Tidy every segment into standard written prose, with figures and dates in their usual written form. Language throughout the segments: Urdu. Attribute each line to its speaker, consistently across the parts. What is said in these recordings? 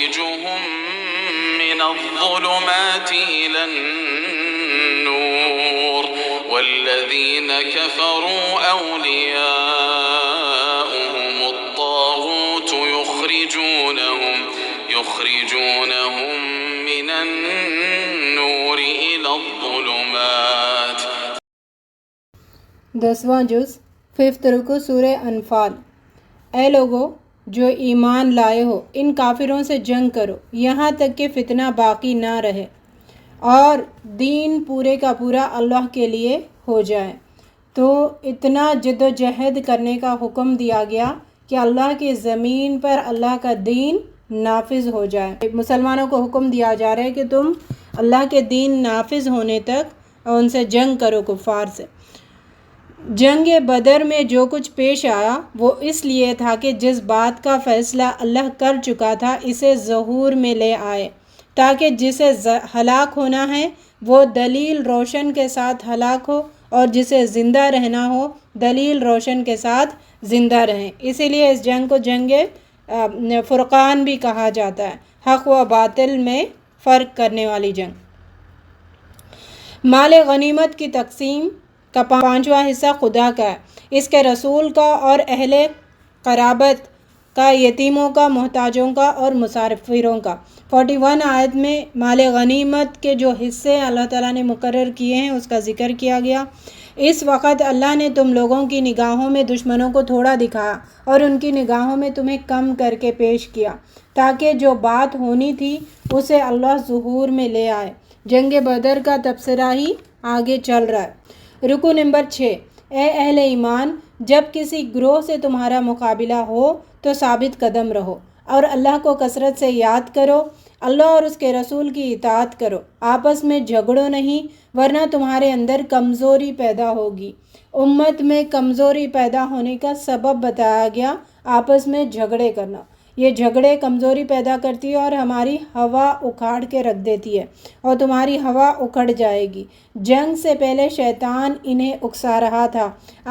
Speaker 1: يخرجهم من الظلمات إلى النور والذين كفروا أولياؤهم الطاغوت يخرجونهم من النور إلى الظلمات.
Speaker 2: 10واں جز 5th رکو سورہ انفال. اے لوگو جو ایمان لائے ہو ان کافروں سے جنگ کرو یہاں تک کہ فتنہ باقی نہ رہے اور دین پورے کا پورا اللہ کے لیے ہو جائے. تو اتنا جد و جہد کرنے کا حکم دیا گیا کہ اللہ کی زمین پر اللہ کا دین نافذ ہو جائے. مسلمانوں کو حکم دیا جا رہا ہے کہ تم اللہ کے دین نافذ ہونے تک ان سے جنگ کرو کفار سے. جنگ بدر میں جو کچھ پیش آیا وہ اس لیے تھا کہ جس بات کا فیصلہ اللہ کر چکا تھا اسے ظہور میں لے آئے تاکہ جسے ہلاک ہونا ہے وہ دلیل روشن کے ساتھ ہلاک ہو اور جسے زندہ رہنا ہو دلیل روشن کے ساتھ زندہ رہیں. اسی لیے اس جنگ کو جنگ فرقان بھی کہا جاتا ہے، حق و باطل میں فرق کرنے والی جنگ. مال غنیمت کی تقسیم کا 5واں حصہ خدا کا ہے، اس کے رسول کا اور اہل قرابت کا، یتیموں کا، محتاجوں کا اور مسافروں کا. 41 آیت میں مال غنیمت کے جو حصے اللہ تعالیٰ نے مقرر کیے ہیں اس کا ذکر کیا گیا. اس وقت اللہ نے تم لوگوں کی نگاہوں میں دشمنوں کو تھوڑا دکھایا اور ان کی نگاہوں میں تمہیں کم کر کے پیش کیا تاکہ جو بات ہونی تھی اسے اللہ ظہور میں لے آئے. جنگ بدر کا تبصرہ ہی آگے چل رہا ہے. رکو نمبر 6. اے اہل ایمان جب کسی گروہ سے تمہارا مقابلہ ہو تو ثابت قدم رہو اور اللہ کو کثرت سے یاد کرو، اللہ اور اس کے رسول کی اطاعت کرو، آپس میں جھگڑو نہیں ورنہ تمہارے اندر کمزوری پیدا ہوگی. امت میں کمزوری پیدا ہونے کا سبب بتایا گیا آپس میں جھگڑے کرنا. یہ جھگڑے کمزوری پیدا کرتی ہے اور ہماری ہوا اکھاڑ کے رکھ دیتی ہے اور تمہاری ہوا اکھڑ جائے گی. جنگ سے پہلے شیطان انہیں اکسا رہا تھا،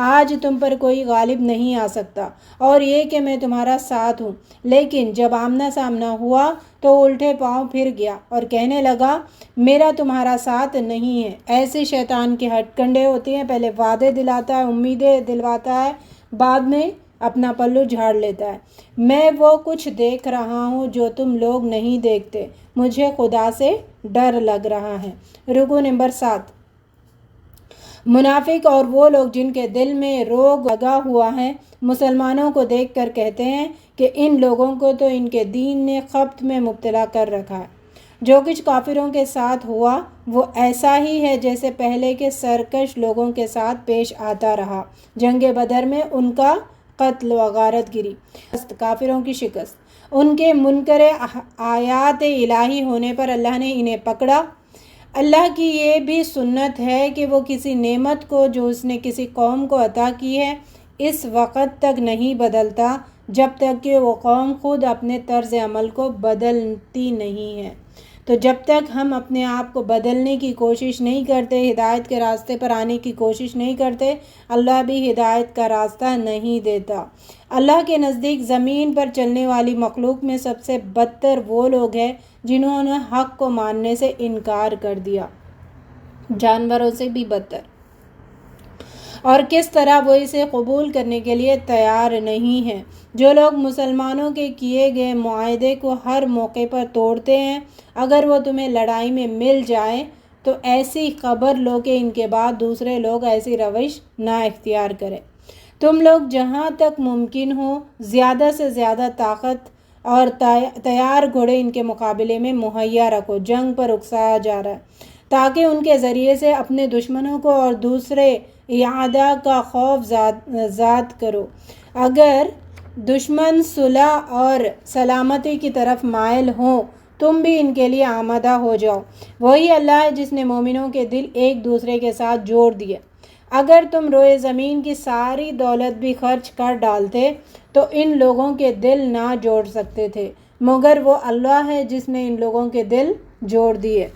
Speaker 2: آج تم پر کوئی غالب نہیں آ سکتا اور یہ کہ میں تمہارا ساتھ ہوں. لیکن جب آمنا سامنا ہوا تو الٹے پاؤں پھر گیا اور کہنے لگا میرا تمہارا ساتھ نہیں ہے. ایسے شیطان کے ہتھ کنڈے ہوتے ہیں، پہلے وعدے دلاتا ہے، امیدیں دلواتا ہے، بعد میں اپنا پلو جھاڑ لیتا ہے. میں وہ کچھ دیکھ رہا ہوں جو تم لوگ نہیں دیکھتے، مجھے خدا سے ڈر لگ رہا ہے. رکو نمبر 7. منافق اور وہ لوگ جن کے دل میں روگ لگا ہوا ہے مسلمانوں کو دیکھ کر کہتے ہیں کہ ان لوگوں کو تو ان کے دین نے خبط میں مبتلا کر رکھا ہے. جو کچھ کافروں کے ساتھ ہوا وہ ایسا ہی ہے جیسے پہلے کے سرکش لوگوں کے ساتھ پیش آتا رہا. جنگ بدر میں ان کا قتل و غارت گری، کافروں کی شکست، ان کے منکر آیات الہی ہونے پر اللہ نے انہیں پکڑا. اللہ کی یہ بھی سنت ہے کہ وہ کسی نعمت کو جو اس نے کسی قوم کو عطا کی ہے اس وقت تک نہیں بدلتا جب تک کہ وہ قوم خود اپنے طرز عمل کو بدلتی نہیں ہے. تو جب تک ہم اپنے آپ کو بدلنے کی کوشش نہیں کرتے، ہدایت کے راستے پر آنے کی کوشش نہیں کرتے، اللہ بھی ہدایت کا راستہ نہیں دیتا. اللہ کے نزدیک زمین پر چلنے والی مخلوق میں سب سے بدتر وہ لوگ ہیں جنہوں نے حق کو ماننے سے انکار کر دیا، جانوروں سے بھی بدتر. اور کس طرح وہ اسے قبول کرنے کے لیے تیار نہیں ہیں. جو لوگ مسلمانوں کے کیے گئے معاہدے کو ہر موقع پر توڑتے ہیں، اگر وہ تمہیں لڑائی میں مل جائیں تو ایسی خبر لو کہ ان کے بعد دوسرے لوگ ایسی روش نہ اختیار کریں. تم لوگ جہاں تک ممکن ہو زیادہ سے زیادہ طاقت اور تیار گھوڑے ان کے مقابلے میں مہیا رکھو. جنگ پر اکسایا جا رہا ہے تاکہ ان کے ذریعے سے اپنے دشمنوں کو اور دوسرے اعداء کا خوف زاد کرو. اگر دشمن صلح اور سلامتی کی طرف مائل ہوں تم بھی ان کے لیے آمادہ ہو جاؤ. وہی اللہ ہے جس نے مومنوں کے دل ایک دوسرے کے ساتھ جوڑ دیے. اگر تم روئے زمین کی ساری دولت بھی خرچ کر ڈالتے تو ان لوگوں کے دل نہ جوڑ سکتے تھے، مگر وہ اللہ ہے جس نے ان لوگوں کے دل جوڑ دیے.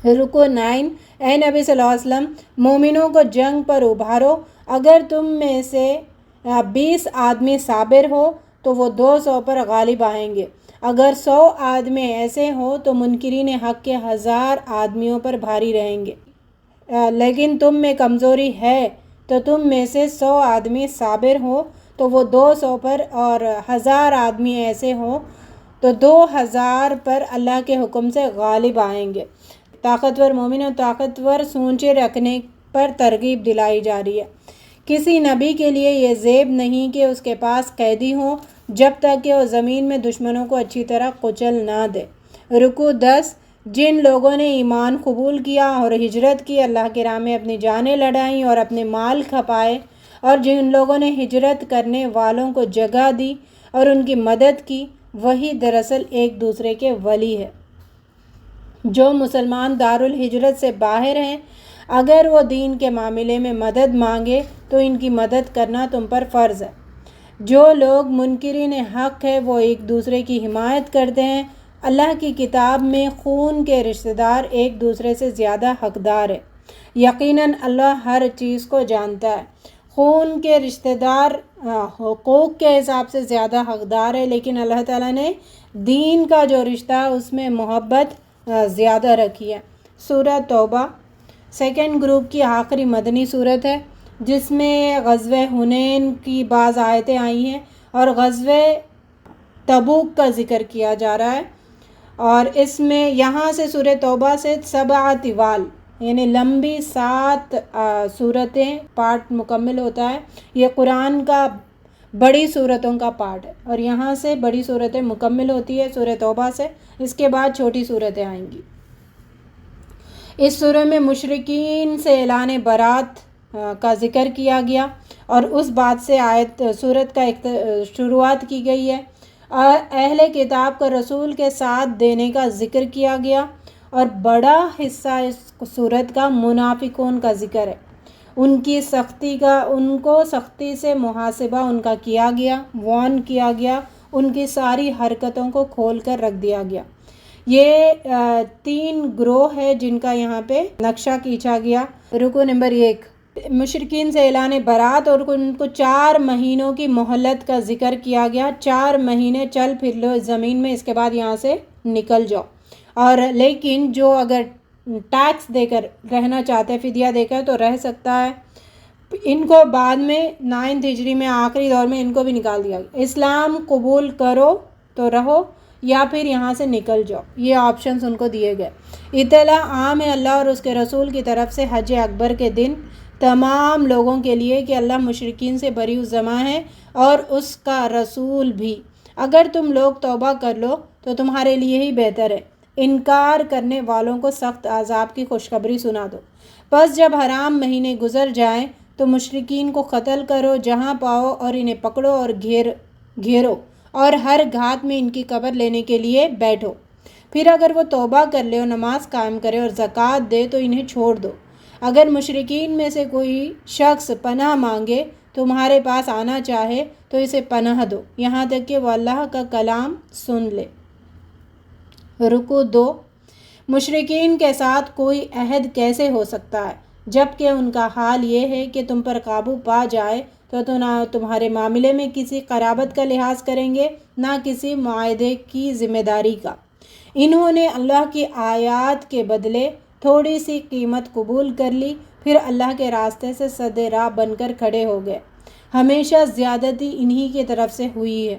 Speaker 2: رکو 9. اے نبی صلی اللہ علیہ وسلم مومنوں کو جنگ پر ابھارو. اگر تم میں سے 20 آدمی صابر ہو تو وہ 200 پر غالب آئیں گے. اگر 100 آدمی ایسے ہو تو منکرین حق کے 1000 آدمیوں پر بھاری رہیں گے، لیکن تم میں کمزوری ہے تو تم میں سے 100 آدمی صابر ہو تو وہ 200 پر، اور 1000 آدمی ایسے ہوں تو 2000 پر اللہ کے حکم سے غالب آئیں گے۔ طاقتور مومن اور طاقتور سوچے رکھنے پر ترغیب دلائی جا رہی ہے۔ کسی نبی کے لیے یہ عیب نہیں کہ اس کے پاس قیدی ہوں جب تک کہ وہ زمین میں دشمنوں کو اچھی طرح کچل نہ دے۔ رکوع 10۔ جن لوگوں نے ایمان قبول کیا اور ہجرت کی، اللہ کی راہ میں اپنی جانیں لڑائیں اور اپنے مال کھپائے، اور جن لوگوں نے ہجرت کرنے والوں کو جگہ دی اور ان کی مدد کی، وہی دراصل ایک دوسرے کے ولی ہے۔ جو مسلمان دارالہجرت سے باہر ہیں، اگر وہ دین کے معاملے میں مدد مانگے تو ان کی مدد کرنا تم پر فرض ہے۔ جو لوگ منکرین حق ہے وہ ایک دوسرے کی حمایت کرتے ہیں۔ اللہ کی کتاب میں خون کے رشتہ دار ایک دوسرے سے زیادہ حقدار ہے۔ یقیناً اللہ ہر چیز کو جانتا ہے۔ خون کے رشتہ دار حقوق کے حساب سے زیادہ حقدار ہے، لیکن اللہ تعالیٰ نے دین کا جو رشتہ ہے اس میں محبت زیادہ رکھی ہے۔ سورہ توبہ سیکنڈ گروپ کی آخری مدنی صورت ہے، جس میں غزوہ حنین کی بعض آیتیں آئی ہیں اور غزوہ تبوک کا ذکر کیا جا رہا ہے، اور اس میں یہاں سے سورہ توبہ سے 7 طوال یعنی لمبی 7 صورتیں پارٹ مکمل ہوتا ہے۔ یہ قرآن کا بڑی صورتوں کا پارٹ ہے، اور یہاں سے بڑی صورتیں مکمل ہوتی ہے سورہ توبہ سے، اس کے بعد چھوٹی صورتیں آئیں گی۔ اس سورہ میں مشرکین سے اعلان برات کا ذکر کیا گیا اور اس بات سے صورت کا شروعات کی گئی ہے، اور اہل کتاب کا رسول کے ساتھ دینے کا ذکر کیا گیا، اور بڑا حصہ اس صورت کا منافقون کا ذکر ہے۔ ان کو سختی سے محاسبہ ان کا کیا گیا، وارن کیا گیا، ان کی ساری حرکتوں کو کھول کر رکھ دیا گیا۔ یہ 3 گروہ ہے جن کا یہاں پہ نقشہ کھینچا گیا۔ رکوع نمبر 1، مشرکین سے اعلان برات اور ان کو 4 مہینوں کی مہلت کا ذکر کیا گیا۔ 4 مہینے چل پھر لو اس زمین میں، اس کے بعد یہاں سے نکل جاؤ، اور لیکن جو اگر ٹیکس دے کر رہنا چاہتے ہیں، فدیہ دے کر، تو رہ سکتا ہے۔ ان کو بعد میں 9 ہجری میں آخری دور میں ان کو بھی نکال دیا گیا۔ اسلام قبول کرو تو رہو یا پھر یہاں سے نکل جاؤ، یہ آپشنز ان کو دیے گئے۔ اطلاع عام ہے اللہ اور اس کے رسول کی طرف سے حج اکبر کے دن تمام لوگوں کے لیے کہ اللہ مشرکین سے بری الذمہ ہے اور اس کا رسول بھی۔ اگر تم لوگ توبہ کر لو تو تمہارے لیے ہی بہتر ہے۔ انکار کرنے والوں کو سخت عذاب کی خوشخبری سنا دو۔ پس جب حرام مہینے گزر جائیں تو مشرکین کو قتل کرو جہاں پاؤ، اور انہیں پکڑو اور گھیرو، اور ہر گھات میں ان کی قبر لینے کے لیے بیٹھو۔ پھر اگر وہ توبہ کر لے اور نماز قائم کرے اور زکوٰۃ دے تو انہیں چھوڑ دو۔ اگر مشرکین میں سے کوئی شخص پناہ مانگے تمہارے پاس آنا چاہے تو اسے پناہ دو، یہاں تک کہ وہ اللہ کا کلام سن لے۔ رکوع 2، مشرکین کے ساتھ کوئی عہد کیسے ہو سکتا ہے جبکہ ان کا حال یہ ہے کہ تم پر قابو پا جائے تو نہ تمہارے معاملے میں کسی قرابت کا لحاظ کریں گے، نہ کسی معاہدے کی ذمہ داری کا۔ انہوں نے اللہ کی آیات کے بدلے تھوڑی سی قیمت قبول کر لی، پھر اللہ کے راستے سے سد راہ بن کر کھڑے ہو گئے۔ ہمیشہ زیادتی انہی کی طرف سے ہوئی ہے۔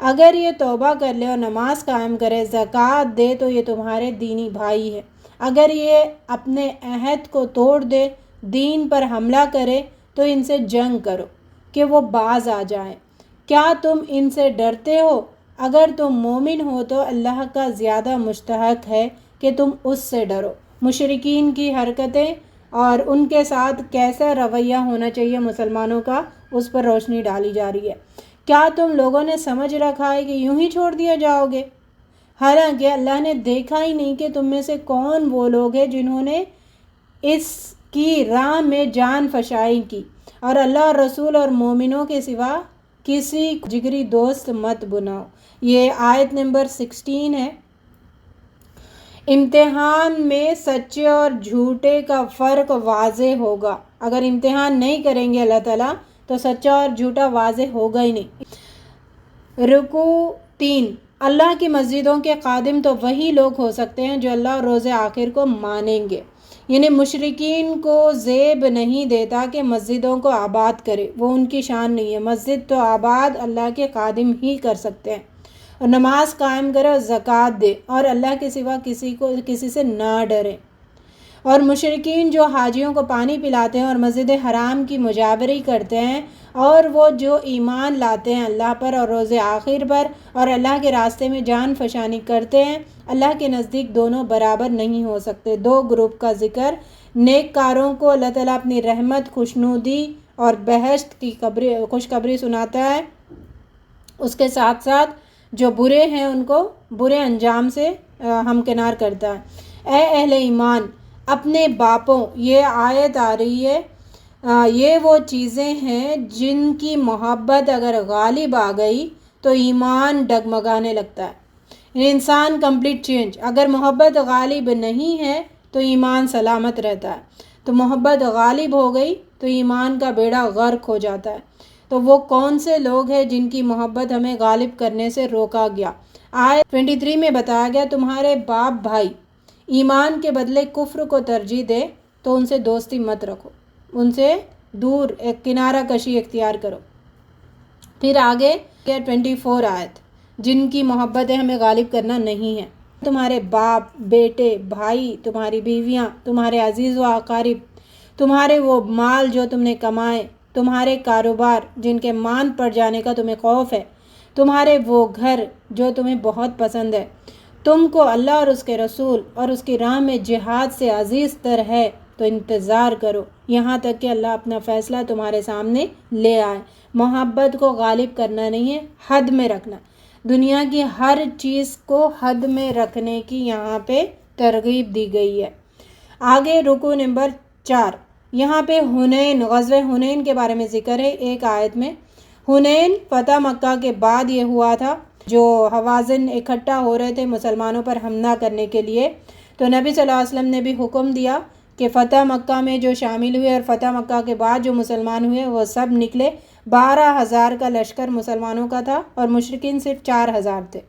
Speaker 2: اگر یہ توبہ کر لے اور نماز قائم کرے، زکوٰۃ دے تو یہ تمہارے دینی بھائی ہے۔ اگر یہ اپنے عہد کو توڑ دے، دین پر حملہ کرے تو ان سے جنگ کرو کہ وہ باز آ جائیں۔ کیا تم ان سے ڈرتے ہو؟ اگر تم مومن ہو تو اللہ کا زیادہ مستحق ہے کہ تم اس سے ڈرو۔ مشرکین کی حرکتیں اور ان کے ساتھ کیسا رویہ ہونا چاہیے مسلمانوں کا، اس پر روشنی ڈالی جا رہی ہے۔ کیا تم لوگوں نے سمجھ رکھا ہے کہ یوں ہی چھوڑ دیا جاؤ گے؟ حالانکہ اللہ نے دیکھا ہی نہیں کہ تم میں سے کون وہ لوگ ہیں جنہوں نے اس کی راہ میں جان فشانی کی، اور اللہ اور رسول اور مومنوں کے سوا کسی جگری دوست مت بناؤ۔ یہ آیت نمبر 16 ہے۔ امتحان میں سچے اور جھوٹے کا فرق واضح ہوگا۔ اگر امتحان نہیں کریں گے اللہ تعالیٰ تو سچا اور جھوٹا واضح ہوگا ہی نہیں۔ رکوع 3، اللہ کی مسجدوں کے خادم تو وہی لوگ ہو سکتے ہیں جو اللہ اور روز آخر کو مانیں گے۔ یعنی مشرکین کو زیب نہیں دیتا کہ مسجدوں کو آباد کرے، وہ ان کی شان نہیں ہے۔ مسجد تو آباد اللہ کے خادم ہی کر سکتے ہیں، اور نماز قائم کرے اور زکوٰۃ دے، اور اللہ کے سوا کسی سے نہ ڈرے۔ اور مشرکین جو حاجیوں کو پانی پلاتے ہیں اور مسجد حرام کی مجاوری کرتے ہیں، اور وہ جو ایمان لاتے ہیں اللہ پر اور روز آخر پر اور اللہ کے راستے میں جان فشانی کرتے ہیں، اللہ کے نزدیک دونوں برابر نہیں ہو سکتے۔ دو گروپ کا ذکر، نیک کاروں کو اللہ تعالیٰ اپنی رحمت، خوشنودی اور بہشت کی خوشخبری سناتا ہے، اس کے ساتھ ساتھ جو برے ہیں ان کو برے انجام سے ہمکنار کرتا ہے۔ اے اہل ایمان، اپنے باپوں، یہ آیت آ رہی ہے، یہ وہ چیزیں ہیں جن کی محبت اگر غالب آ گئی تو ایمان ڈگمگانے لگتا ہے۔ انسان کمپلیٹ چینج۔ اگر محبت غالب نہیں ہے تو ایمان سلامت رہتا ہے، تو محبت غالب ہو گئی تو ایمان کا بیڑا غرق ہو جاتا ہے۔ تو وہ کون سے لوگ ہیں جن کی محبت ہمیں غالب کرنے سے روکا گیا؟ آیت 23 میں بتایا گیا، تمہارے باپ بھائی ایمان کے بدلے کفر کو ترجیح دے تو ان سے دوستی مت رکھو، ان سے دور ایک کنارہ کشی اختیار کرو۔ پھر آگے 24 آیت، جن کی محبتیں ہمیں غالب کرنا نہیں ہے، تمہارے باپ، بیٹے، بھائی، تمہاری بیویاں، تمہارے عزیز و اقارب، تمہارے وہ مال جو تم نے کمائے، تمہارے کاروبار جن کے ماند پڑ جانے کا تمہیں خوف ہے، تمہارے وہ گھر جو تمہیں بہت پسند ہے، تم کو اللہ اور اس کے رسول اور اس کی راہ میں جہاد سے عزیز تر ہے، تو انتظار کرو یہاں تک کہ اللہ اپنا فیصلہ تمہارے سامنے لے آئے۔ محبت کو غالب کرنا نہیں ہے، حد میں رکھنا۔ دنیا کی ہر چیز کو حد میں رکھنے کی یہاں پہ ترغیب دی گئی ہے۔ آگے رکوع نمبر 4، یہاں پہ حنین، غزوہ حنین کے بارے میں ذکر ہے ایک آیت میں۔ حنین فتح مکہ کے بعد یہ ہوا تھا، جو حوازن اکٹھا ہو رہے تھے مسلمانوں پر حملہ کرنے کے لیے، تو نبی صلی اللہ علیہ وسلم نے بھی حکم دیا کہ فتح مکہ میں جو شامل ہوئے اور فتح مکہ کے بعد جو مسلمان ہوئے وہ سب نکلے۔ 12,000 کا لشکر مسلمانوں کا تھا اور مشرکین صرف 4,000 تھے۔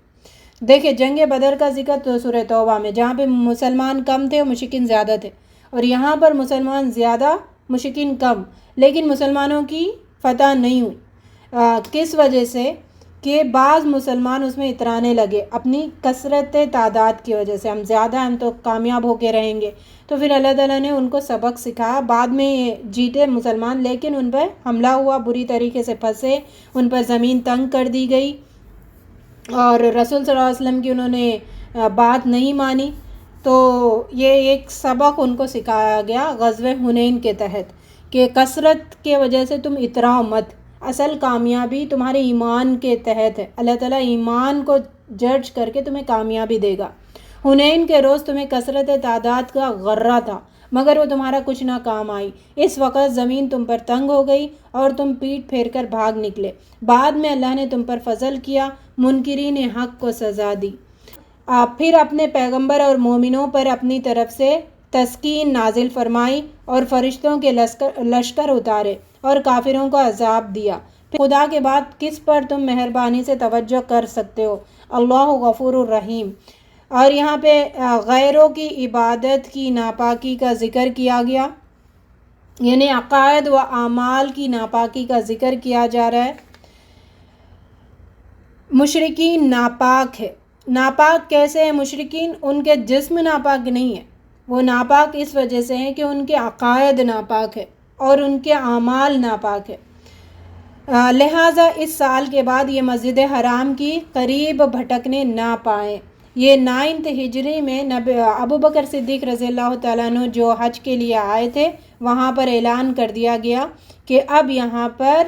Speaker 2: دیکھیں جنگ بدر کا ذکر تو سورہ توبہ میں، جہاں پہ مسلمان کم تھے اور مشرکین زیادہ تھے، اور یہاں پر مسلمان زیادہ مشرکین کم، لیکن مسلمانوں کی فتح نہیں ہوئی۔ کس وجہ سے؟ کہ بعض مسلمان اس میں اترانے لگے اپنی کثرت تعداد کی وجہ سے، ہم زیادہ ہم تو کامیاب ہو کے رہیں گے، تو پھر اللہ تعالیٰ نے ان کو سبق سکھایا۔ بعد میں جیتے مسلمان، لیکن ان پر حملہ ہوا، بری طریقے سے پھنسے، ان پر زمین تنگ کر دی گئی، اور رسول صلی اللہ علیہ وسلم کی انہوں نے بات نہیں مانی۔ تو یہ ایک سبق ان کو سکھایا گیا غزوہ حنین کے تحت، کہ کثرت کے وجہ سے تم اتراؤ مت، اصل کامیابی تمہارے ایمان کے تحت ہے، اللہ تعالیٰ ایمان کو جج کر کے تمہیں کامیابی دے گا۔ حنین کے روز تمہیں کثرت تعداد کا غرہ تھا، مگر وہ تمہارا کچھ نہ کام آئی۔ اس وقت زمین تم پر تنگ ہو گئی اور تم پیٹ پھیر کر بھاگ نکلے، بعد میں اللہ نے تم پر فضل کیا، منکرین حق کو سزا دی۔ پھر اپنے پیغمبر اور مومنوں پر اپنی طرف سے تسکین نازل فرمائی اور فرشتوں کے لشکر اتارے اور کافروں کو عذاب دیا۔ خدا کے بعد کس پر تم مہربانی سے توجہ کر سکتے ہو؟ اللہ غفور الرحیم۔ اور یہاں پہ غیروں کی عبادت کی ناپاکی کا ذکر کیا گیا، یعنی عقائد و اعمال کی ناپاکی کا ذکر کیا جا رہا ہے۔ مشرکین ناپاک ہے۔ ناپاک کیسے ہیں مشرکین؟ ان کے جسم ناپاک نہیں ہے، وہ ناپاک اس وجہ سے ہیں کہ ان کے عقائد ناپاک ہے اور ان کے اعمال ناپاک ہے۔ لہٰذا اس سال کے بعد یہ مسجد حرام کی قریب بھٹکنے نہ پائیں۔ یہ 9 ہجری میں ابو بکر صدیق رضی اللہ تعالیٰ عنہ جو حج کے لیے آئے تھے، وہاں پر اعلان کر دیا گیا کہ اب یہاں پر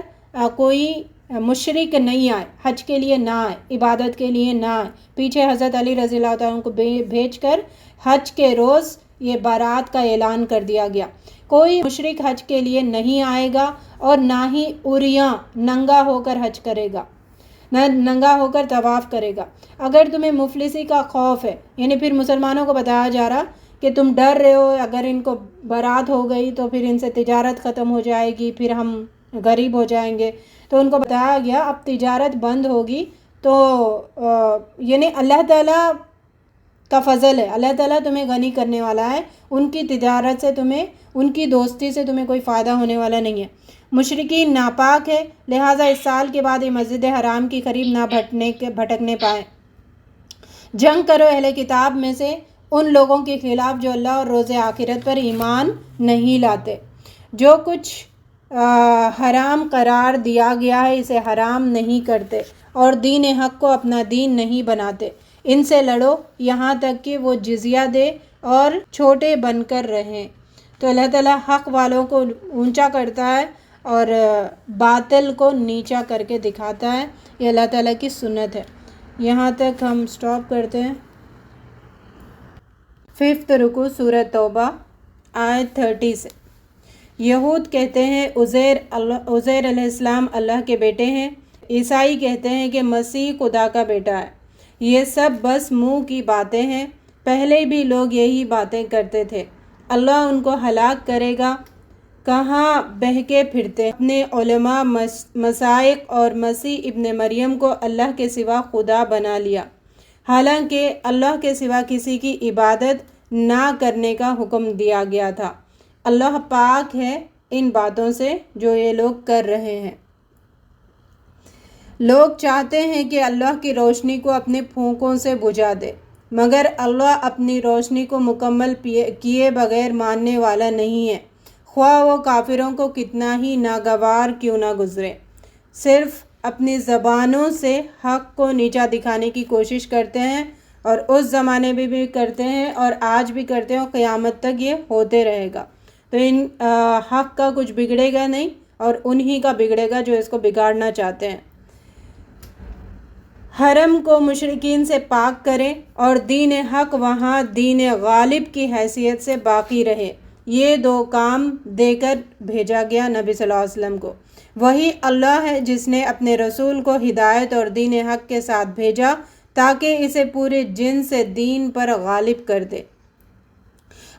Speaker 2: کوئی مشرک نہیں آئے، حج کے لیے نہ آئے، عبادت کے لیے نہ آئے۔ پیچھے حضرت علی رضی اللہ تعالیٰ عنہ کو بھیج کر حج کے روز یہ برات کا اعلان کر دیا گیا۔ کوئی مشرک حج کے لیے نہیں آئے گا اور نہ ہی عریاں ننگا ہو کر حج کرے گا، نہ ننگا ہو کر طواف کرے گا۔ اگر تمہیں مفلسی کا خوف ہے، یعنی پھر مسلمانوں کو بتایا جا رہا کہ تم ڈر رہے ہو اگر ان کو برات ہو گئی تو پھر ان سے تجارت ختم ہو جائے گی، پھر ہم غریب ہو جائیں گے، تو ان کو بتایا گیا اب تجارت بند ہوگی تو یعنی اللہ تعالیٰ کا فضل ہے، اللہ تعالیٰ تمہیں غنی کرنے والا ہے، ان کی تجارت سے تمہیں، ان کی دوستی سے تمہیں کوئی فائدہ ہونے والا نہیں ہے۔ مشرکین ناپاک ہے، لہٰذا اس سال کے بعد یہ مسجد حرام کی قریب نہ بھٹکنے پائیں۔ جنگ کرو اہل کتاب میں سے ان لوگوں کے خلاف جو اللہ اور روز آخرت پر ایمان نہیں لاتے، جو کچھ حرام قرار دیا گیا ہے اسے حرام نہیں کرتے اور دین حق کو اپنا دین نہیں بناتے۔ ان سے لڑو یہاں تک کہ وہ جزیہ دے اور چھوٹے بن کر رہیں۔ تو اللہ تعالیٰ حق والوں کو اونچا کرتا ہے اور باطل کو نیچا کر کے دکھاتا ہے، یہ اللہ تعالیٰ کی سنت ہے۔ یہاں تک ہم سٹاپ کرتے ہیں۔ 5 رکوع سورۃ توبہ آیت 30 سے۔ یہود کہتے ہیں عزیر علیہ السلام اللہ کے بیٹے ہیں، عیسائی کہتے ہیں کہ مسیح خدا کا بیٹا ہے۔ یہ سب بس منہ کی باتیں ہیں، پہلے بھی لوگ یہی باتیں کرتے تھے۔ اللہ ان کو ہلاک کرے گا، کہاں بہکے پھرتے، اپنے علماء مشائخ اور مسیح ابن مریم کو اللہ کے سوا خدا بنا لیا، حالانکہ اللہ کے سوا کسی کی عبادت نہ کرنے کا حکم دیا گیا تھا۔ اللہ پاک ہے ان باتوں سے جو یہ لوگ کر رہے ہیں۔ لوگ چاہتے ہیں کہ اللہ کی روشنی کو اپنے پھونکوں سے بجھا دے، مگر اللہ اپنی روشنی کو مکمل کیے بغیر ماننے والا نہیں ہے، خواہ وہ کافروں کو کتنا ہی ناگوار کیوں نہ گزرے۔ صرف اپنی زبانوں سے حق کو نیچا دکھانے کی کوشش کرتے ہیں، اور اس زمانے میں بھی کرتے ہیں اور آج بھی کرتے ہیں اور قیامت تک یہ ہوتے رہے گا۔ تو ان حق کا کچھ بگڑے گا نہیں اور انہی کا بگڑے گا جو اس کو بگاڑنا چاہتے ہیں۔ حرم کو مشرکین سے پاک کریں اور دین حق وہاں دین غالب کی حیثیت سے باقی رہے۔ یہ 2 کام دے کر بھیجا گیا نبی صلی اللہ علیہ وسلم کو۔ وہی اللہ ہے جس نے اپنے رسول کو ہدایت اور دین حق کے ساتھ بھیجا تاکہ اسے پورے جن سے دین پر غالب کر دے،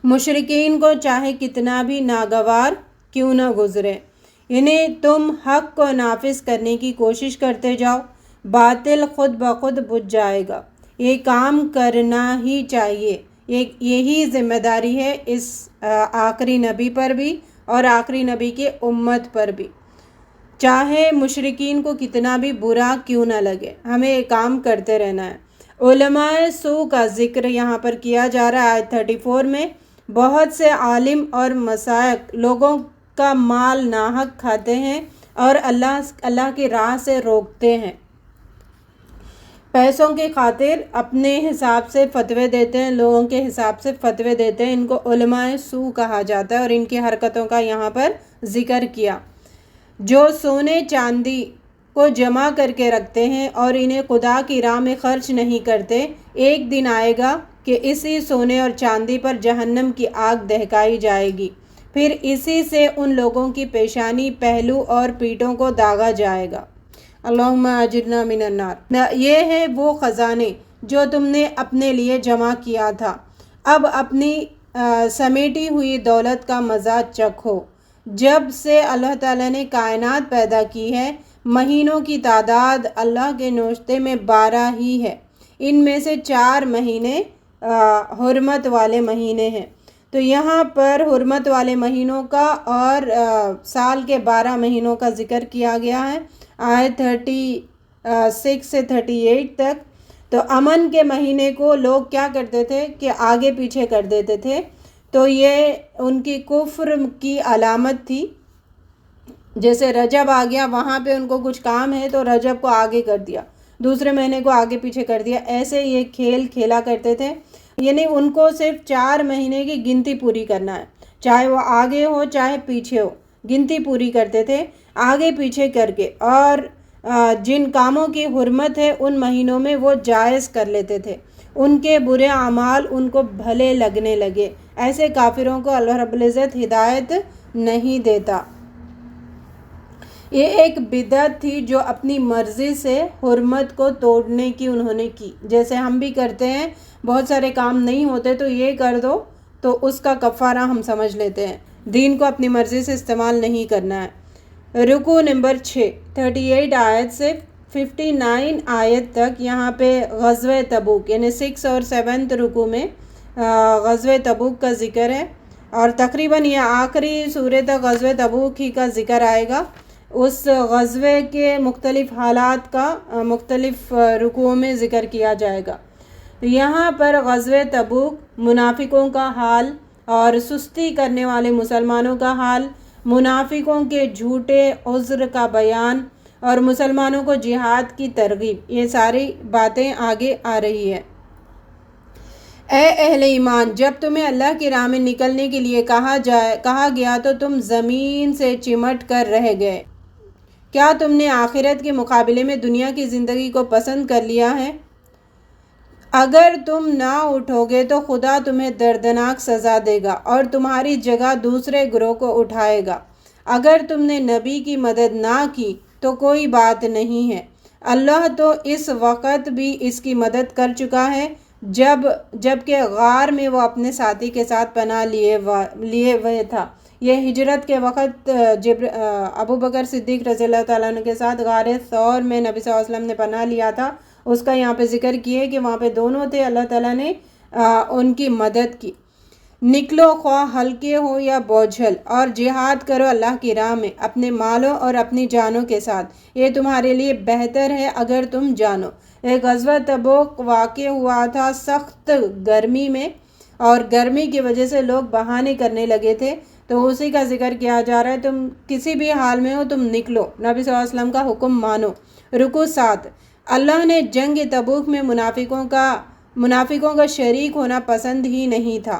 Speaker 2: مشرکین کو چاہے کتنا بھی ناگوار کیوں نہ گزرے۔ انہیں تم حق کو نافذ کرنے کی کوشش کرتے جاؤ، باطل خود بخود بجھ جائے گا۔ یہ کام کرنا ہی چاہیے، یہی ذمہ داری ہے اس آخری نبی پر بھی اور آخری نبی کی امت پر بھی، چاہے مشرکین کو کتنا بھی برا کیوں نہ لگے، ہمیں یہ کام کرتے رہنا ہے۔ علماء سو کا ذکر یہاں پر کیا جا رہا ہے آیت 34 میں۔ بہت سے عالم اور مشائخ لوگوں کا مال ناحق کھاتے ہیں اور اللہ کی راہ سے روکتے ہیں، پیسوں کی خاطر اپنے حساب سے فتوے دیتے ہیں، لوگوں کے حساب سے فتوے دیتے ہیں۔ ان کو علماء سو کہا جاتا ہے اور ان کی حرکتوں کا یہاں پر ذکر کیا۔ جو سونے چاندی کو جمع کر کے رکھتے ہیں اور انہیں خدا کی راہ میں خرچ نہیں کرتے، ایک دن آئے گا کہ اسی سونے اور چاندی پر جہنم کی آگ دہکائی جائے گی، پھر اسی سے ان لوگوں کی پیشانی، پہلو اور پیٹھوں کو داغا جائے گا۔ اللہم اجرنا من النار۔ یہ ہے وہ خزانے جو تم نے اپنے لیے جمع کیا تھا، اب اپنی سمیٹی ہوئی دولت کا مزہ چکھو۔ جب سے اللہ تعالیٰ نے کائنات پیدا کی ہے، مہینوں کی تعداد اللہ کے نوشتے میں 12 ہی ہے، ان میں سے 4 مہینے حرمت والے مہینے ہیں۔ تو یہاں پر حرمت والے مہینوں کا اور سال کے 12 مہینوں کا ذکر کیا گیا ہے آیت 36 سے 38 تک۔ تو امن کے مہینے کو لوگ کیا کرتے تھے کہ آگے پیچھے کر دیتے تھے، تو یہ ان کی کفر کی علامت تھی۔ جیسے رجب آ گیا، وہاں پہ ان کو کچھ کام ہے تو رجب کو آگے کر دیا، دوسرے مہینے کو آگے پیچھے کر دیا، ایسے یہ کھیل کھیلا کرتے تھے۔ یعنی ان کو صرف 4 مہینے کی گنتی پوری کرنا ہے، چاہے وہ آگے ہو چاہے پیچھے ہو، گنتی پوری کرتے تھے آگے پیچھے کر کے، اور جن کاموں کی حرمت ہے ان مہینوں میں وہ جائز کر لیتے تھے، ان کے برے اعمال ان کو بھلے لگنے لگے۔ ایسے کافروں کو اللہ رب العزت ہدایت نہیں دیتا۔ یہ ایک بدعت تھی جو اپنی مرضی سے حرمت کو توڑنے کی انہوں نے کی، جیسے ہم بھی کرتے ہیں، بہت سارے کام نہیں ہوتے تو یہ کر دو تو اس کا کفارہ ہم سمجھ لیتے ہیں، دین کو اپنی مرضی سے استعمال نہیں کرنا ہے۔ رکوع نمبر 6 38 آیت سے 59 آیت تک یہاں پہ غزوہ تبوک یعنی 6 اور 7 رکوع میں غزوہ تبوک کا ذکر ہے، اور تقریباً یہ آخری سورہ تک غزوہ تبوک ہی کا ذکر آئے گا۔ اس غزوے کے مختلف حالات کا مختلف رکوعوں میں ذکر کیا جائے گا۔ یہاں پر غزوہ تبوک، منافقوں کا حال اور سستی کرنے والے مسلمانوں کا حال، منافقوں کے جھوٹے عذر کا بیان اور مسلمانوں کو جہاد کی ترغیب، یہ ساری باتیں آگے آ رہی ہے۔ اے اہل ایمان، جب تمہیں اللہ کی راہ میں نکلنے کے لیے کہا گیا تو تم زمین سے چمٹ کر رہ گئے۔ کیا تم نے آخرت کے مقابلے میں دنیا کی زندگی کو پسند کر لیا ہے؟ اگر تم نہ اٹھو گے تو خدا تمہیں دردناک سزا دے گا اور تمہاری جگہ دوسرے گروہ کو اٹھائے گا۔ اگر تم نے نبی کی مدد نہ کی تو کوئی بات نہیں ہے، اللہ تو اس وقت بھی اس کی مدد کر چکا ہے جب کہ غار میں وہ اپنے ساتھی کے ساتھ پناہ لیے ہوئے تھا۔ یہ ہجرت کے وقت ابو بکر صدیق رضی اللہ تعالیٰ عنہ کے ساتھ غار ثور میں نبی صلی اللہ علیہ وسلم نے پناہ لیا تھا، اس کا یہاں پہ ذکر کیے کہ وہاں پہ دونوں تھے، اللہ تعالیٰ نے ان کی مدد کی۔ نکلو خواہ ہلکے ہو یا بوجھل اور جہاد کرو اللہ کی راہ میں اپنے مالوں اور اپنی جانوں کے ساتھ، یہ تمہارے لیے بہتر ہے اگر تم جانو۔ ایک غزوہ تبوک واقع ہوا تھا سخت گرمی میں، اور گرمی کی وجہ سے لوگ بہانے کرنے لگے تھے، تو اسی کا ذکر کیا جا رہا ہے۔ تم کسی بھی حال میں ہو تم نکلو، نبی صلی اللہ علیہ وسلم کا حکم مانو۔ رکوع 7۔ اللہ نے جنگ تبوک میں منافقوں کا شریک ہونا پسند ہی نہیں تھا،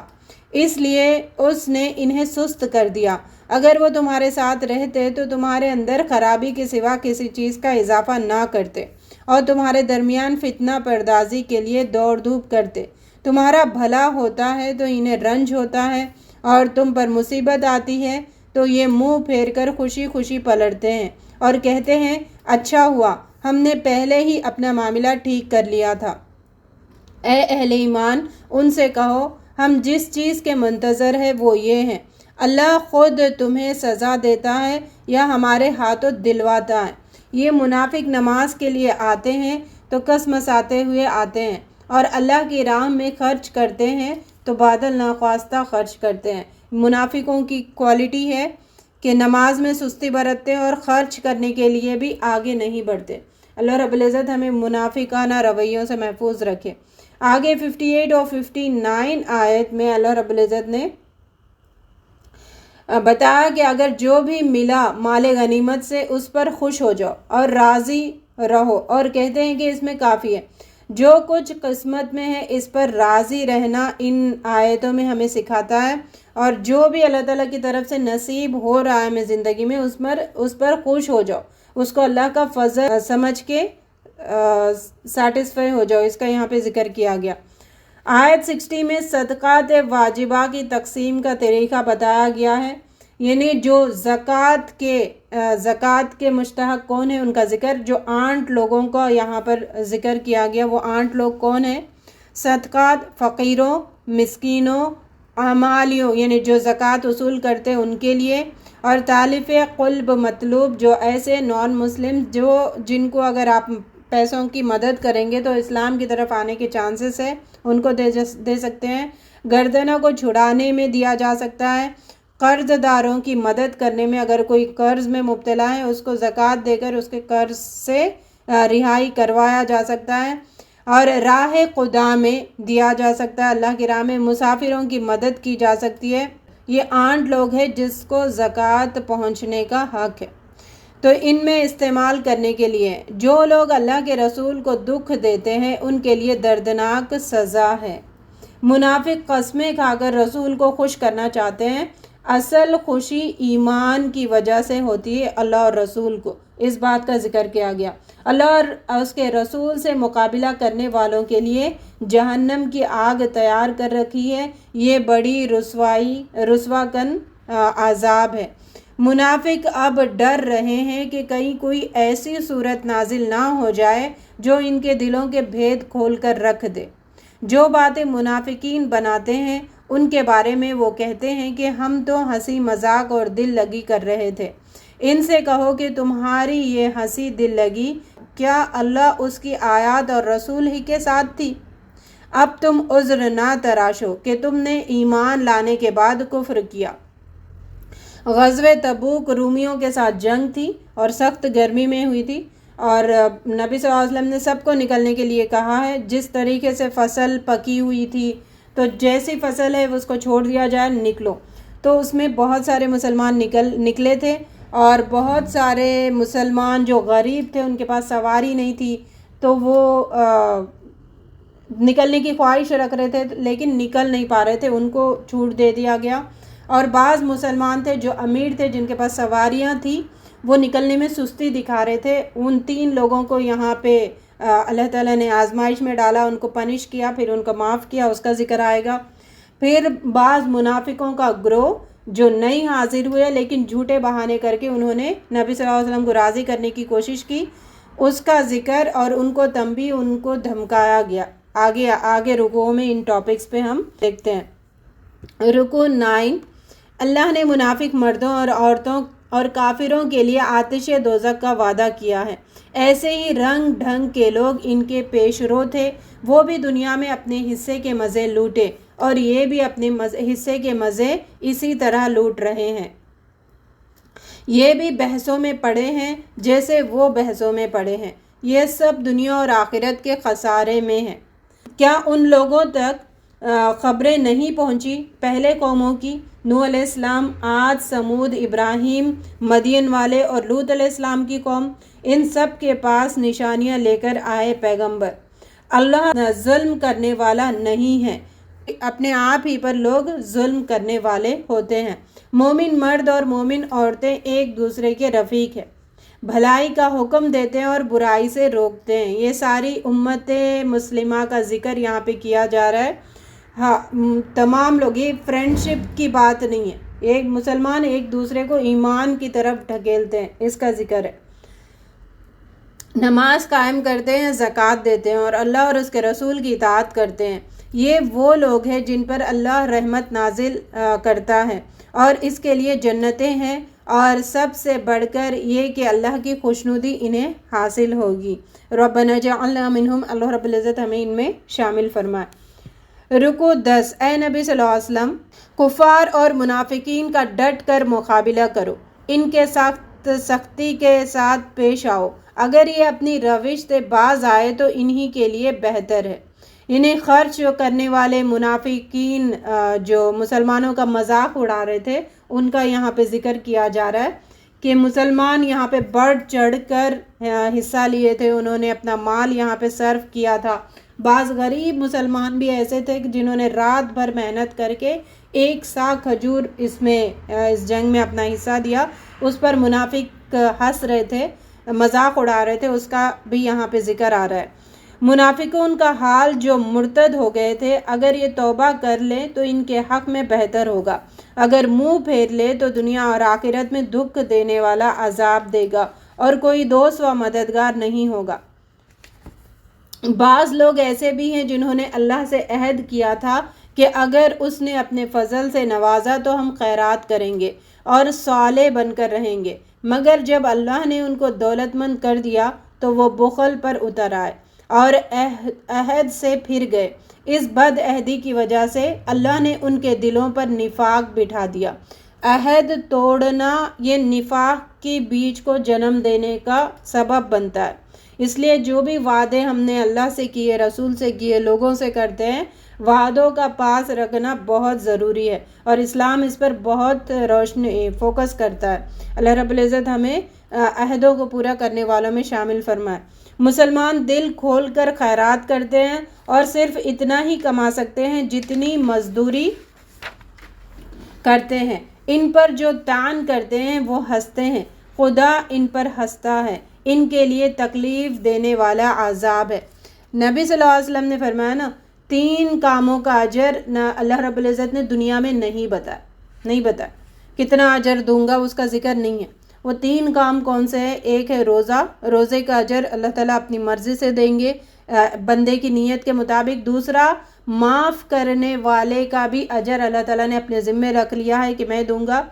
Speaker 2: اس لیے اس نے انہیں سست کر دیا۔ اگر وہ تمہارے ساتھ رہتے تو تمہارے اندر خرابی کے سوا کسی چیز کا اضافہ نہ کرتے اور تمہارے درمیان فتنہ پردازی کے لیے دوڑ دھوپ کرتے۔ تمہارا بھلا ہوتا ہے تو انہیں رنج ہوتا ہے، اور تم پر مصیبت آتی ہے تو یہ منہ پھیر کر خوشی خوشی پلٹتے ہیں اور کہتے ہیں اچھا ہوا ہم نے پہلے ہی اپنا معاملہ ٹھیک کر لیا تھا۔ اے اہل ایمان، ان سے کہو ہم جس چیز کے منتظر ہیں وہ یہ ہے، اللہ خود تمہیں سزا دیتا ہے یا ہمارے ہاتھوں دلواتا ہے۔ یہ منافق نماز کے لیے آتے ہیں تو کسمساتے ہوئے آتے ہیں، اور اللہ کی راہ میں خرچ کرتے ہیں تو بادل ناخواستہ خرچ کرتے ہیں۔ منافقوں کی کوالٹی ہے کہ نماز میں سستی برتتے اور خرچ کرنے کے لیے بھی آگے نہیں بڑھتے۔ اللہ رب العزت ہمیں منافقانہ رویوں سے محفوظ رکھے۔ آگے 58 اور 59 آیت میں اللہ رب العزت نے بتایا کہ اگر جو بھی ملا مال غنیمت سے اس پر خوش ہو جاؤ اور راضی رہو، اور کہتے ہیں کہ اس میں کافی ہے، جو کچھ قسمت میں ہے اس پر راضی رہنا ان آیتوں میں ہمیں سکھاتا ہے، اور جو بھی اللہ تعالیٰ کی طرف سے نصیب ہو رہا ہے ہمیں زندگی میں اس پر خوش ہو جاؤ، اس کو اللہ کا فضل سمجھ کے سیٹسفائی ہو جاؤ، اس کا یہاں پہ ذکر کیا گیا۔ آیت 60 میں صدقات واجبہ کی تقسیم کا طریقہ بتایا گیا ہے، یعنی جو زکوٰۃ کے مستحق کون ہیں ان کا ذکر۔ جو 8 لوگوں کا یہاں پر ذکر کیا گیا وہ 8 لوگ کون ہیں؟ صدقات فقیروں، مسکینوں، عمالیوں یعنی جو زکوٰۃ وصول کرتے ان کے لیے، اور تالف قلب مطلوب جو ایسے نان مسلم جن کو اگر آپ پیسوں کی مدد کریں گے تو اسلام کی طرف آنے کے چانسز ہے، ان کو دے سکتے ہیں۔ گردنوں کو چھڑانے میں دیا جا سکتا ہے۔ قرض داروں کی مدد کرنے میں، اگر کوئی قرض میں مبتلا ہے اس کو زکوٰۃ دے کر اس کے قرض سے رہائی کروایا جا سکتا ہے، اور راہ خدا میں دیا جا سکتا ہے، اللہ کی راہ میں مسافروں کی مدد کی جا سکتی ہے۔ یہ 8 لوگ ہیں جس کو زکوٰۃ پہنچنے کا حق ہے، تو ان میں استعمال کرنے کے لیے جو لوگ اللہ کے رسول کو دکھ دیتے ہیں ان کے لیے دردناک سزا ہے۔ منافق قسمیں کھا کر رسول کو خوش کرنا چاہتے ہیں، اصل خوشی ایمان کی وجہ سے ہوتی ہے اللہ اور رسول کو، اس بات کا ذکر کیا گیا۔ اللہ اور اس کے رسول سے مقابلہ کرنے والوں کے لیے جہنم کی آگ تیار کر رکھی ہے، یہ بڑی رسوا کن عذاب ہے۔ منافق اب ڈر رہے ہیں کہ کہیں کوئی ایسی صورت نازل نہ ہو جائے جو ان کے دلوں کے بھید کھول کر رکھ دے۔ جو باتیں منافقین بناتے ہیں ان کے بارے میں وہ کہتے ہیں کہ ہم تو ہنسی مذاق اور دل لگی کر رہے تھے۔ ان سے کہو کہ تمہاری یہ ہنسی دل لگی کیا اللہ اس کی آیات اور رسول ہی کے ساتھ تھی؟ اب تم عذر نہ تراشو کہ تم نے ایمان لانے کے بعد کفر کیا۔ غزوہ تبوک رومیوں کے ساتھ جنگ تھی اور سخت گرمی میں ہوئی تھی، اور نبی صلی اللہ علیہ وسلم نے سب کو نکلنے کے لیے کہا ہے۔ جس طریقے سے فصل پکی ہوئی تھی تو جیسی فصل ہے اس کو چھوڑ دیا جائے، نکلو، تو اس میں بہت سارے مسلمان نکلے تھے، اور بہت سارے مسلمان جو غریب تھے ان کے پاس سواری نہیں تھی تو وہ نکلنے کی خواہش رکھ رہے تھے لیکن نکل نہیں پا رہے تھے، ان کو چھوٹ دے دیا گیا۔ اور بعض مسلمان تھے جو امیر تھے، جن کے پاس سواریاں تھیں، وہ نکلنے میں سستی دکھا رہے تھے۔ ان 3 لوگوں کو یہاں پہ اللہ تعالیٰ نے آزمائش میں ڈالا، ان کو پنش کیا، پھر ان کو معاف کیا، اس کا ذکر آئے گا۔ پھر بعض منافقوں کا گروہ جو نہیں حاضر ہوئے لیکن جھوٹے بہانے کر کے انہوں نے نبی صلی اللہ علیہ وسلم کو راضی کرنے کی کوشش کی، اس کا ذکر اور ان کو تنبیہ، ان کو دھمکایا گیا۔ آگے رکوع میں ان ٹاپکس پہ ہم دیکھتے ہیں۔ رکوع 9، اللہ نے منافق مردوں اور عورتوں اور کافروں کے لیے آتش دوزخ کا وعدہ کیا ہے۔ ایسے ہی رنگ ڈھنگ کے لوگ ان کے پیش رو تھے، وہ بھی دنیا میں اپنے حصے کے مزے لوٹے اور یہ بھی اپنے حصے کے مزے اسی طرح لوٹ رہے ہیں۔ یہ بھی بحثوں میں پڑے ہیں جیسے وہ بحثوں میں پڑے ہیں، یہ سب دنیا اور آخرت کے خسارے میں ہیں۔ کیا ان لوگوں تک خبریں نہیں پہنچی پہلے قوموں کی؟ نوح علیہ السلام، عاد، سمود، ابراہیم، مدین والے اور لوط علیہ السلام کی قوم، ان سب کے پاس نشانیاں لے کر آئے پیغمبر۔ اللہ ظلم کرنے والا نہیں ہے، اپنے آپ ہی پر لوگ ظلم کرنے والے ہوتے ہیں۔ مومن مرد اور مومن عورتیں ایک دوسرے کے رفیق ہیں، بھلائی کا حکم دیتے ہیں اور برائی سے روکتے ہیں۔ یہ ساری امت مسلمہ کا ذکر یہاں پہ کیا جا رہا ہے۔ ہاں، تمام لوگ، یہ فرینڈشپ کی بات نہیں ہے، ایک مسلمان ایک دوسرے کو ایمان کی طرف ڈھکیلتے ہیں، اس کا ذکر ہے۔ نماز قائم کرتے ہیں، زکوٰۃ دیتے ہیں اور اللہ اور اس کے رسول کی اطاعت کرتے ہیں۔ یہ وہ لوگ ہیں جن پر اللہ رحمت نازل کرتا ہے اور اس کے لیے جنتیں ہیں، اور سب سے بڑھ کر یہ کہ اللہ کی خوشنودی انہیں حاصل ہوگی۔ ربنا جعلنا منہم، اللہ رب العزت ہمیں ان میں شامل فرمائے۔ رکوع 10، اے نبی صلی اللہ علیہ وسلم، کفار اور منافقین کا ڈٹ کر مقابلہ کرو، ان کے ساتھ سختی کے ساتھ پیش آؤ، اگر یہ اپنی روش سے باز آئے تو انہی کے لیے بہتر ہے۔ انہیں خرچ کرنے والے منافقین جو مسلمانوں کا مذاق اڑا رہے تھے، ان کا یہاں پہ ذکر کیا جا رہا ہے کہ مسلمان یہاں پہ بڑھ چڑھ کر حصہ لیے تھے، انہوں نے اپنا مال یہاں پہ صرف کیا تھا۔ بعض غریب مسلمان بھی ایسے تھے جنہوں نے رات بھر محنت کر کے 1 سا کھجور اس جنگ میں اپنا حصہ دیا، اس پر منافق ہنس رہے تھے، مذاق اڑا رہے تھے، اس کا بھی یہاں پہ ذکر آ رہا ہے۔ منافقون کا حال جو مرتد ہو گئے تھے، اگر یہ توبہ کر لیں تو ان کے حق میں بہتر ہوگا، اگر منہ پھیر لے تو دنیا اور آخرت میں دکھ دینے والا عذاب دے گا اور کوئی دوست و مددگار نہیں ہوگا۔ بعض لوگ ایسے بھی ہیں جنہوں نے اللہ سے عہد کیا تھا کہ اگر اس نے اپنے فضل سے نوازا تو ہم خیرات کریں گے اور صالح بن کر رہیں گے، مگر جب اللہ نے ان کو دولت مند کر دیا تو وہ بخل پر اتر آئے اور عہد سے پھر گئے۔ اس بد عہدی کی وجہ سے اللہ نے ان کے دلوں پر نفاق بٹھا دیا۔ عہد توڑنا یہ نفاق کی بیج کو جنم دینے کا سبب بنتا ہے، اس لیے جو بھی وعدے ہم نے اللہ سے کیے، رسول سے کیے، لوگوں سے کرتے ہیں، وعدوں کا پاس رکھنا بہت ضروری ہے، اور اسلام اس پر بہت فوکس کرتا ہے۔ اللہ رب العزت ہمیں عہدوں کو پورا کرنے والوں میں شامل فرمائے۔ مسلمان دل کھول کر خیرات کرتے ہیں اور صرف اتنا ہی کما سکتے ہیں جتنی مزدوری کرتے ہیں۔ ان پر جو طعن کرتے ہیں وہ ہنستے ہیں، خدا ان پر ہنستا ہے، ان کے لیے تکلیف دینے والا عذاب ہے۔ نبی صلی اللہ علیہ وسلم نے فرمایا نا، 3 کاموں کا اجر اللہ رب العزت نے دنیا میں نہیں بتایا، کتنا اجر دوں گا اس کا ذکر نہیں ہے۔ وہ 3 کام کون سے ہیں؟ ایک ہے روزہ، روزے کا اجر اللہ تعالیٰ اپنی مرضی سے دیں گے بندے کی نیت کے مطابق۔ دوسرا، معاف کرنے والے کا بھی اجر اللہ تعالیٰ نے اپنے ذمے رکھ لیا ہے کہ میں دوں گا۔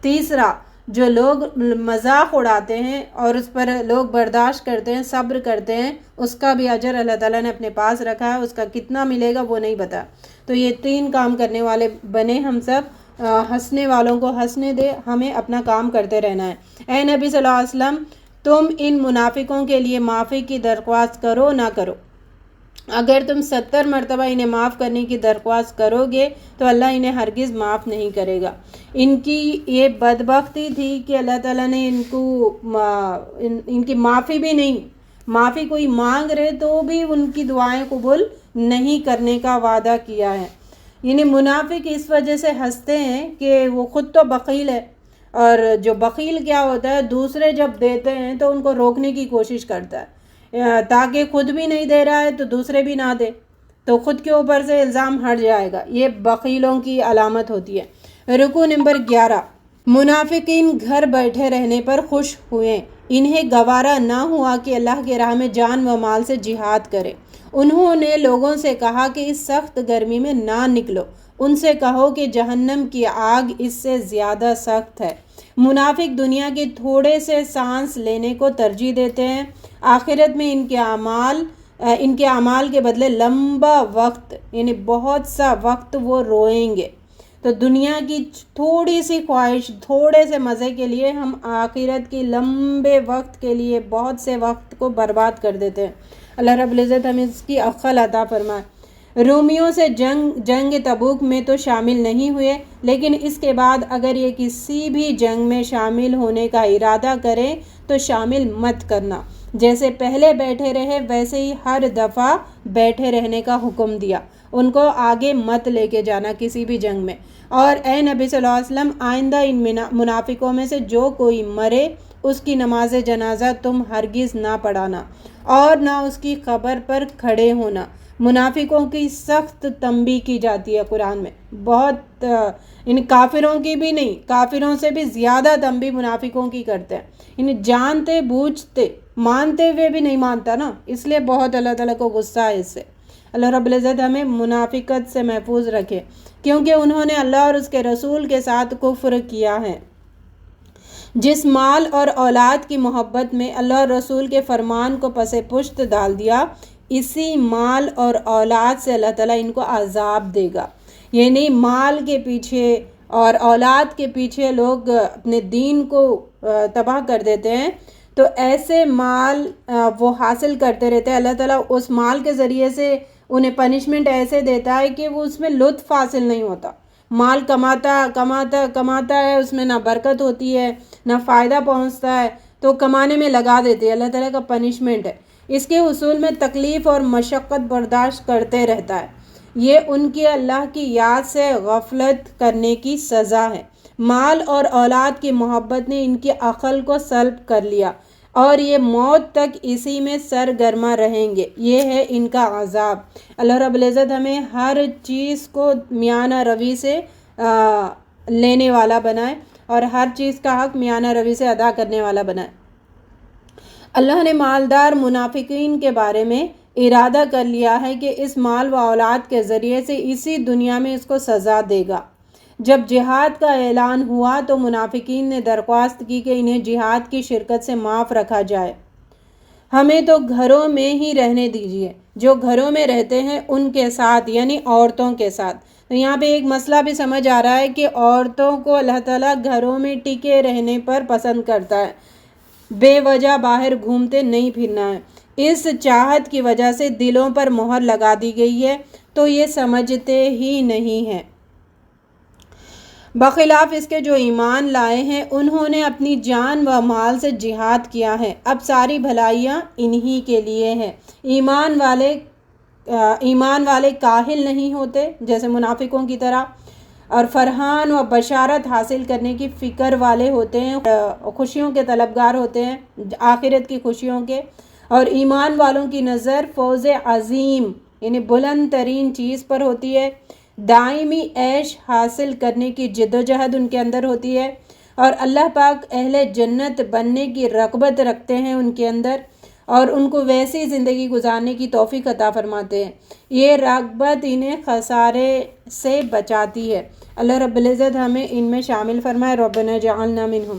Speaker 2: تیسرا، جو لوگ مذاق اڑاتے ہیں اور اس پر لوگ برداشت کرتے ہیں، صبر کرتے ہیں، اس کا بھی اجر اللہ تعالیٰ نے اپنے پاس رکھا ہے، اس کا کتنا ملے گا وہ نہیں پتا۔ تو یہ 3 کام کرنے والے بنے ہم سب، ہنسنے والوں کو ہنسنے دے، ہمیں اپنا کام کرتے رہنا ہے۔ اے نبی صلی اللہ علیہ وسلم، تم ان منافقوں کے لیے معافی کی درخواست کرو نہ کرو۔ اگر تم 70 مرتبہ انہیں معاف کرنے کی درخواست کرو گے تو اللہ انہیں ہرگز معاف نہیں کرے گا۔ ان کی یہ بدبختی تھی کہ اللہ تعالیٰ نے ان کی معافی بھی نہیں، معافی کوئی مانگ رہے تو بھی ان کی دعائیں قبول نہیں کرنے کا وعدہ کیا ہے۔ یعنی منافق اس وجہ سے ہنستے ہیں کہ وہ خود تو بخیل ہے، اور جو بخیل کیا ہوتا ہے، دوسرے جب دیتے ہیں تو ان کو روکنے کی کوشش کرتا ہے، تاکہ خود بھی نہیں دے رہا ہے تو دوسرے بھی نہ دے، تو خود کے اوپر سے الزام ہٹ جائے گا۔ یہ بخیلوں کی علامت ہوتی ہے۔ رکوع نمبر 11، منافقین گھر بیٹھے رہنے پر خوش ہوئے، انہیں گوارا نہ ہوا کہ اللہ کے راہ میں جان و مال سے جہاد کرے۔ انہوں نے لوگوں سے کہا کہ اس سخت گرمی میں نہ نکلو، ان سے کہو کہ جہنم کی آگ اس سے زیادہ سخت ہے۔ منافق دنیا کے تھوڑے سے سانس لینے کو ترجیح دیتے ہیں، آخرت میں ان کے اعمال کے بدلے لمبا وقت، یعنی بہت سا وقت وہ روئیں گے۔ تو دنیا کی تھوڑی سی خواہش، تھوڑے سے مزے کے لیے ہم آخرت کی لمبے وقت کے لیے بہت سے وقت کو برباد کر دیتے ہیں۔ اللہ رب العزت ہمیں اس کی عقل عطا فرمائے۔ رومیوں سے جنگ تبوک میں تو شامل نہیں ہوئے، لیکن اس کے بعد اگر یہ کسی بھی جنگ میں شامل ہونے کا ارادہ کریں تو شامل مت کرنا، جیسے پہلے بیٹھے رہے ویسے ہی ہر دفعہ بیٹھے رہنے کا حکم دیا، ان کو آگے مت لے کے جانا کسی بھی جنگ میں۔ اور اے نبی صلی اللہ علیہ وسلم، آئندہ ان منافقوں میں سے جو کوئی مرے اس کی نماز جنازہ تم ہرگز نہ پڑھانا اور نہ اس کی قبر پر کھڑے ہونا۔ منافقوں کی سخت تنبیہ کی جاتی ہے قرآن میں، بہت ان کافروں کی بھی نہیں، کافروں سے بھی زیادہ تنبیہ منافقوں کی کرتے ہیں، انہیں جانتے بوجھتے مانتے ہوئے بھی نہیں مانتا نا، اس لیے بہت اللہ تعالیٰ کو غصہ ہے اس سے۔ اللہ رب العزت ہمیں منافقت سے محفوظ رکھے، کیونکہ انہوں نے اللہ اور اس کے رسول کے ساتھ کفر کیا ہے۔ جس مال اور اولاد کی محبت میں اللہ اور رسول کے فرمان کو پس پشت ڈال دیا، اسی مال اور اولاد سے اللہ تعالیٰ ان کو عذاب دے گا۔ یعنی مال کے پیچھے اور اولاد کے پیچھے لوگ اپنے دین کو تباہ کر دیتے ہیں، تو ایسے مال وہ حاصل کرتے رہتے ہیں، اللہ تعالیٰ اس مال کے ذریعے سے انہیں پنشمنٹ ایسے دیتا ہے کہ وہ اس میں لطف حاصل نہیں ہوتا۔ مال کماتا ہے، اس میں نہ برکت ہوتی ہے نہ فائدہ پہنچتا ہے، تو کمانے میں لگا دیتے ہیں، اللہ تعالیٰ کا پنشمنٹ ہے۔ اس کے حصول میں تکلیف اور مشقت برداشت کرتے رہتا ہے، یہ ان کی اللہ کی یاد سے غفلت کرنے کی سزا ہے۔ مال اور اولاد کی محبت نے ان کی عقل کو سلب کر لیا اور یہ موت تک اسی میں سرگرما رہیں گے، یہ ہے ان کا عذاب۔ اللہ رب العزت ہمیں ہر چیز کو میانہ روی سے لینے والا بنائے اور ہر چیز کا حق میانہ روی سے ادا کرنے والا بنائے۔ اللہ نے مالدار منافقین کے بارے میں ارادہ کر لیا ہے کہ اس مال و اولاد کے ذریعے سے اسی دنیا میں اس کو سزا دے گا۔ جب جہاد کا اعلان ہوا تو منافقین نے درخواست کی کہ انہیں جہاد کی شرکت سے معاف رکھا جائے، ہمیں تو گھروں میں ہی رہنے دیجیے، جو گھروں میں رہتے ہیں ان کے ساتھ، یعنی عورتوں کے ساتھ۔ تو یہاں پہ ایک مسئلہ بھی سمجھ آ رہا ہے کہ عورتوں کو اللہ تعالیٰ گھروں میں ٹکے رہنے پر پسند کرتا ہے، بے وجہ باہر گھومتے نہیں پھرنا ہے۔ اس چاہت کی وجہ سے دلوں پر مہر لگا دی گئی ہے، تو یہ سمجھتے ہی نہیں ہیں۔ بخلاف اس کے جو ایمان لائے ہیں انہوں نے اپنی جان و مال سے جہاد کیا ہے، اب ساری بھلائیاں انہی کے لیے ہیں۔ ایمان والے کاہل نہیں ہوتے جیسے منافقوں کی طرح، اور فرحان و بشارت حاصل کرنے کی فکر والے ہوتے ہیں، خوشیوں کے طلبگار ہوتے ہیں، آخرت کی خوشیوں کے۔ اور ایمان والوں کی نظر فوز عظیم یعنی بلند ترین چیز پر ہوتی ہے، دائمی عیش حاصل کرنے کی جد و جہد ان کے اندر ہوتی ہے، اور اللہ پاک اہل جنت بننے کی رغبت رکھتے ہیں ان کے اندر، اور ان کو ویسی زندگی گزارنے کی توفیق عطا فرماتے ہیں۔ یہ رغبت انہیں خسارے سے بچاتی ہے۔ اللہ رب العزت ہمیں ان میں شامل فرمائے۔ ربنا جعلنا منہم۔